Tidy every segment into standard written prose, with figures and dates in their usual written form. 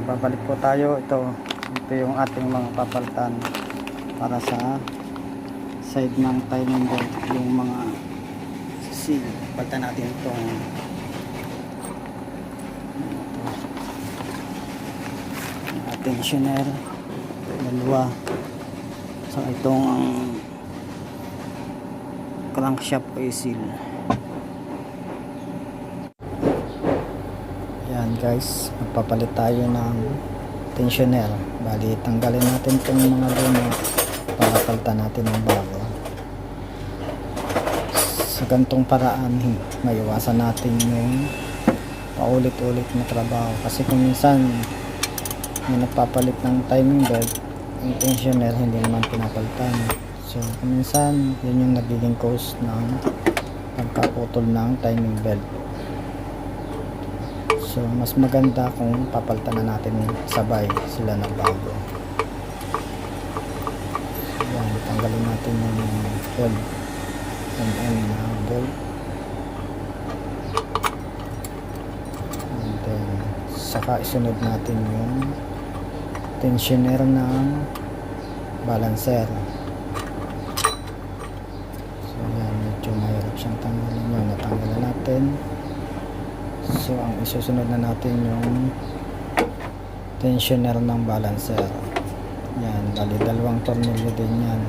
nagbabalik po tayo. Ito yung ating mga papalitan para sa side ng timing belt, yung mga seal. Palitan natin itong tensioner, dalawa. So itong crankshaft oil seal. Yan guys, magpapalit tayo ng tensioner. Bali, tanggalin natin itong mga luma para palitan natin ng bago. Sa ganitong paraan, maiwasan natin yung paulit-ulit na trabaho. Kasi kung minsan may nagpapalit ng timing belt, yung tensioner hindi naman pinapalitan. So kung minsan, yun yung nagiging cause ng pagkaputol ng timing belt. So mas maganda kung papalitan na natin sabay sila ng bago. Yan, tanggalin natin yung 12mm na bolt. And then saka isunod natin yung tensioner ng balancer. So yan, medyo mahirap siyang tanggalin yun. Natanggalan natin. So ang isusunod na natin yung tensioner ng balancer. Yan, bali dalawang tornilyo din yan.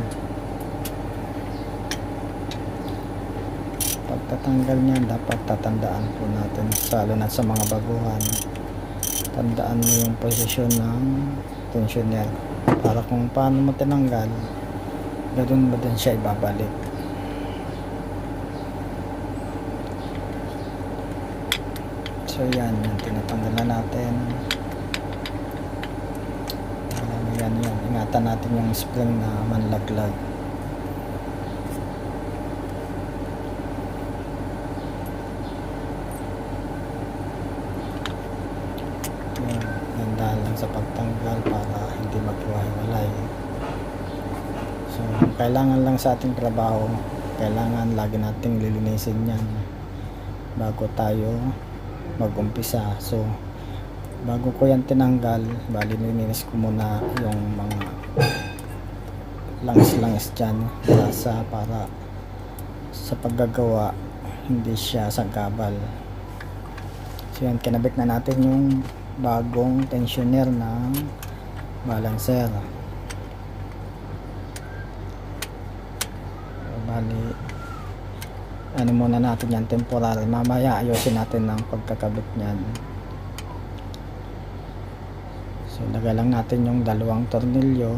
Pagtatanggal niyan, dapat tatandaan po natin, lalo na sa mga baguhan, tandaan mo yung posisyon ng tensioner para kung paano mo tinanggal, ganoon mo din siya ibabalik. So yan, yung tinatanggal na natin. Yan, ingatan natin yung spring na manlaglag. Yan, ganda lang sa pagtanggal para hindi maghiwalay. So kailangan lang sa ating trabaho, kailangan lagi nating lilinisin yan bago tayo mag-umpisa. So bago ko yan tinanggal, bali nilinis ko muna yung mga langis dyan para sa paggagawa hindi siya sagabal. So yan, kinabit na natin yung bagong tensioner ng balancer. So, bali ano muna natin yan, temporary. Mamaya ayusin natin ng pagkakabit nyan. So lagay lang natin yung dalawang tornilyo,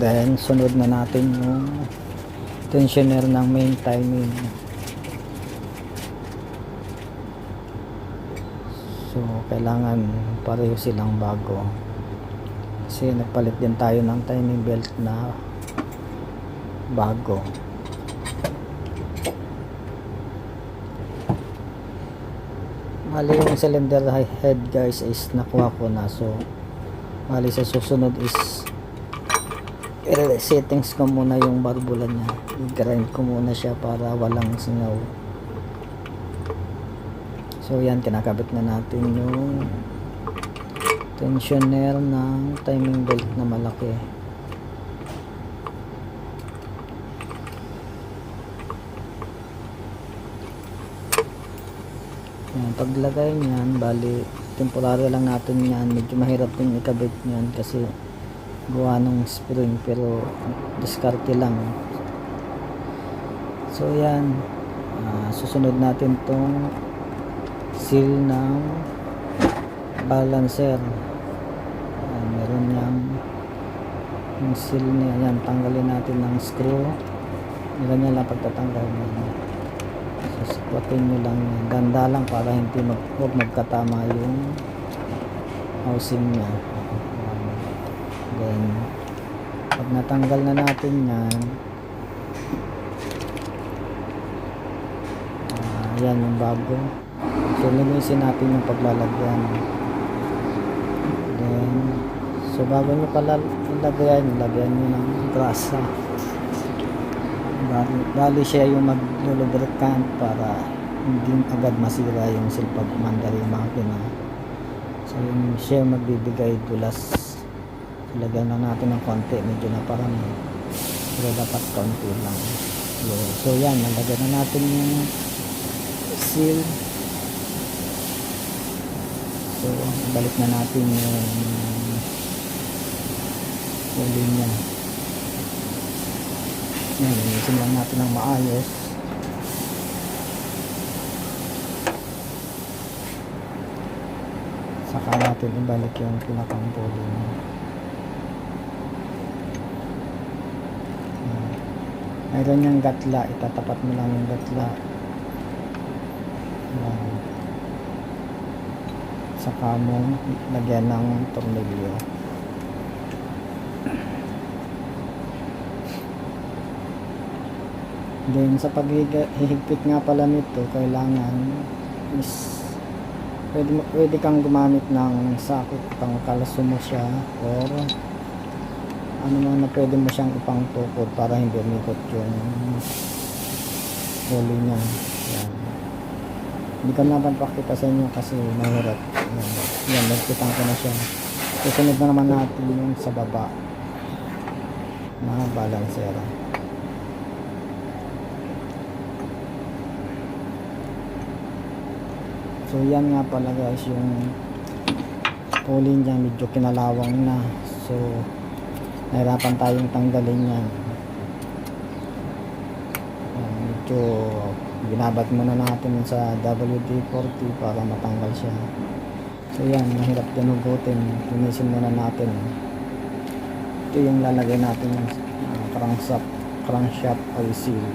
then sunod na natin yung tensioner ng main timing. So kailangan pareho silang bago kasi nagpalit din tayo ng timing belt na bago. Bali yung cylinder head guys is nakuha ko na. So bali sa susunod is i-settings ko muna yung barbula nya, i-grind ko muna siya para walang singaw. So yan, kinakabit na natin yung tensioner ng timing belt na malaki. Yan, paglagay niyan, bali temporary lang natin yan. Medyo mahirap din ikabit niyan kasi gawa ng spring, pero diskarte lang. So yan, susunod natin tong seal ng balancer. Meron yung seal niya. Yan, tanggalin natin ng screw. Ganyan lang pagtatanggal niya. Squatin nyo lang yan. Ganda lang para hindi huwag magkatama yung housing nya. Then pag natanggal na natin yan, yan yung bago. So linisin natin yung paglalagyan. Then so bago nyo pala ilagyan nyo ng grasa. Bali siya yung maglulubricant para hindi agad masira yung silpag umandar yung makina. So So yung siya magbibigay dulas. Lagyan na natin ng konti, medyo na parang pero dapat konti lang. So yan, nalagyan na natin yung seal. So balik na natin yung linya. Yan, linisin lang natin ng maayos. Saka natin ibalik yung pinakang pulley niya. Mayroon yung gatla, itatapat mo lang yung gatla. Saka mo lagyan ng tornilyo. Then sa paghihigpit nga pala nito, kailangan is pwede kang gumamit ng sakot pang kalaso mo siya, or ano man na pwede mo siyang ipangtukod para hindi umikot yung huli niya. Yan. Hindi ko na magpakita sa inyo kasi mahirap. Yan, nagkitang ko na siya. Susunod na naman natin yung sa baba na balansera. So yan nga pala guys, yung pulley niya medyo kinalawang na. So nahirapan tayong tanggalin yan. Medyo binabat muna natin sa WD-40 para matanggal siya. So yan, mahirap dinugutin. Linisin muna natin. Ito yung lalagay natin yung crankshaft oil seal.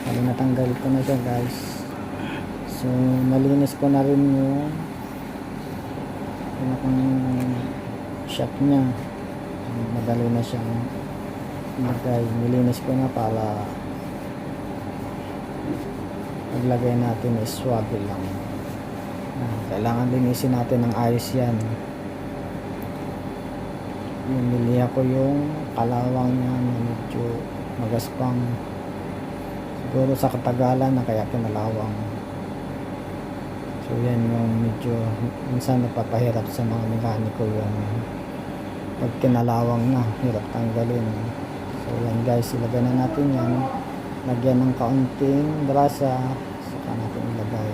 Kaya natanggal ko na siya guys. So nalinis ko na rin yung pinakang shaft niya. Madali na siyang ilagay. Nilinis ko na para paglagay natin is swabe lang. Kailangan linisin natin ng ayos yan. Yung niliha ko yung kalawang niya na medyo magaspang. Siguro sa katagalan na kaya kinalawang. So yan yung medyo minsan napapahirap sa mga mekaniko yung pag kinalawang na, hirap tanggalin. So yan guys, ilagay na natin yan. Lagyan ng kaunting brasa, saka natin ilagay.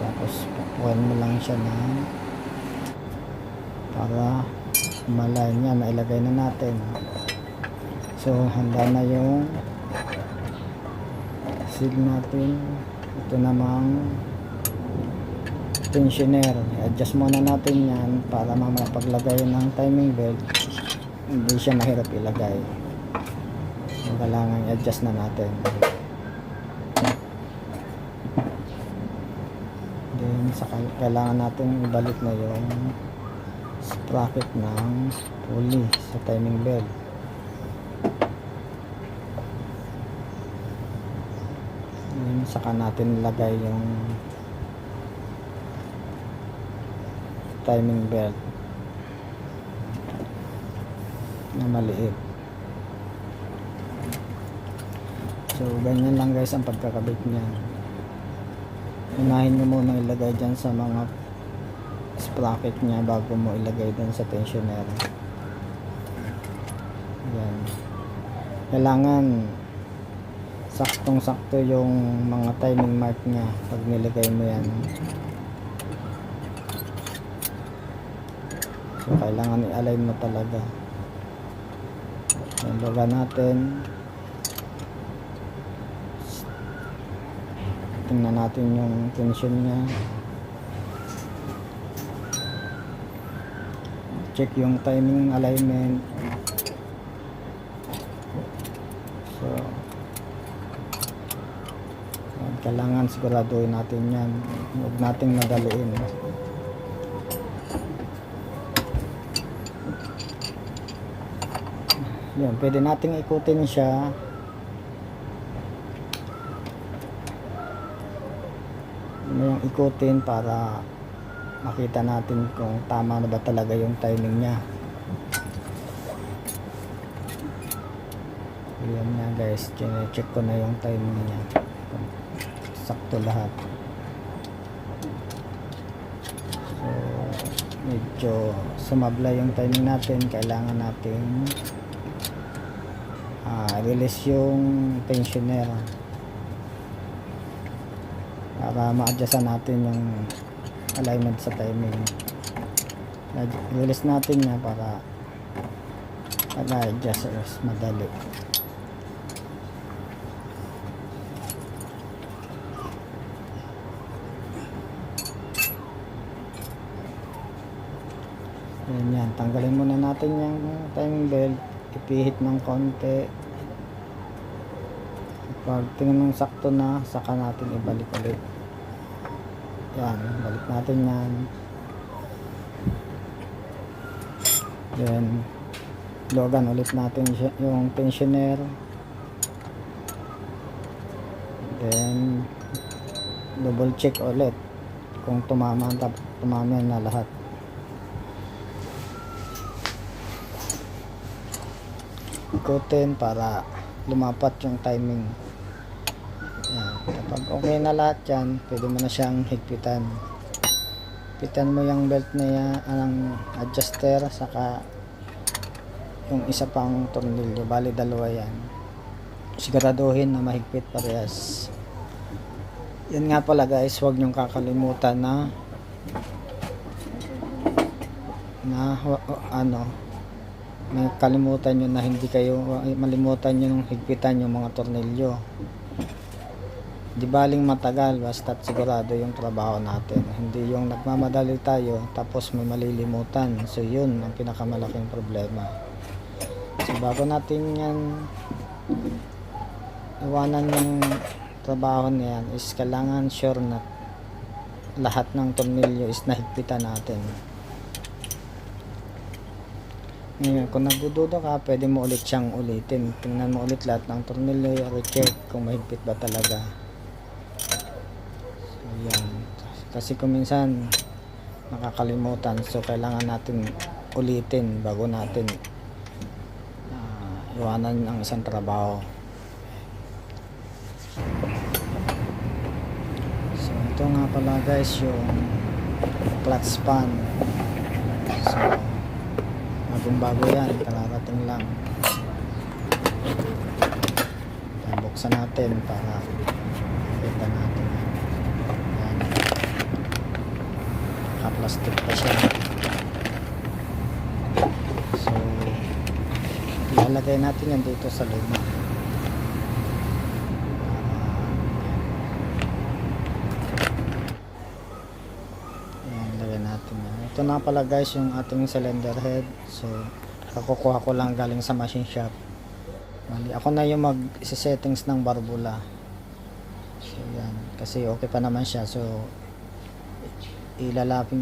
Tapos pakuhan mo lang siya na para malay niya, nailagay na natin. So handa na yung seal natin. Ito namang tensioner, adjust muna natin yan para mamaya paglagay ng timing belt hindi siya mahirap ilagay. So kailangan i-adjust na natin. Then kailangan natin ibalik na yung sprocket ng pulley sa timing belt. Then saka natin ilagay yung timing belt na maliit. So ganyan lang guys ang pagkakabit niya. Unahin nyo muna ilagay dyan sa mga sprocket niya bago mo ilagay dun sa tensioner. Yan. Kailangan saktong sakto yung mga timing mark niya pag nilagay mo yan. So kailangan i-align mo talaga. Baga natin, tingnan natin yung tension niya, check yung timing alignment. So kailangan siguraduhin natin yan, huwag nating madaliin. Yan, pwede nating ikutin siya. Yung ikutin para makita natin kung tama na ba talaga yung timing niya. Yan na guys, check ko na yung timing niya. sakto lahat. So medyo sumabla yung timing natin. Kailangan natin release yung tensioner para ma-adjustan natin yung alignment sa timing. Release natin na para adjust madali. Yan, tanggalin muna natin yung timing belt, ipihit ng konti. Pag tingnan ng sakto na, saka natin ibalik ulit. Yan, balik natin yan. Then logan ulit natin yung tensioner. Then double check ulit kung tumama na lahat. Ikutin para lumapat yung timing. Yan. Kapag okay na lahat yan, pwede mo na siyang higpitan. Higpitan mo yung belt na yan, ang adjuster, saka yung isa pang tornilyo. Bali dalawa yan. Siguraduhin na mahigpit parehas. Yan nga pala guys, huwag nyong kakalimutan na may kalimutan nyo na hindi kayo malimutan nyo nung higpitan yung mga tornilyo. Di baling matagal basta't sigurado yung trabaho natin, hindi yung nagmamadali tayo tapos may malilimutan. So yun ang pinakamalaking problema. So bago natin yan iwanan yung trabaho niyan is kailangan sure na lahat ng tornilyo is nahigpitan natin. Ngayon, kung nagdududa ka, pwede mo ulit siyang ulitin. Tingnan mo ulit lahat ng tornilyo, i-check kung mahigpit ba talaga. So, yan. Kasi kung minsan, nakakalimutan. So, kailangan natin ulitin bago natin iwanan ang isang trabaho. So, ito nga pala guys, yung clutch span. So, bago yan, kararating lang. Buksan natin para kita natin. Yan. Naka-plastic pa siya. So ilalagay natin yan dito sa luma. Ito na pala guys yung ating cylinder head. So kakukuha ko lang galing sa machine shop. Mali ako na yung mag-settings ng barbula. So yan, kasi okay pa naman siya. So ilalapin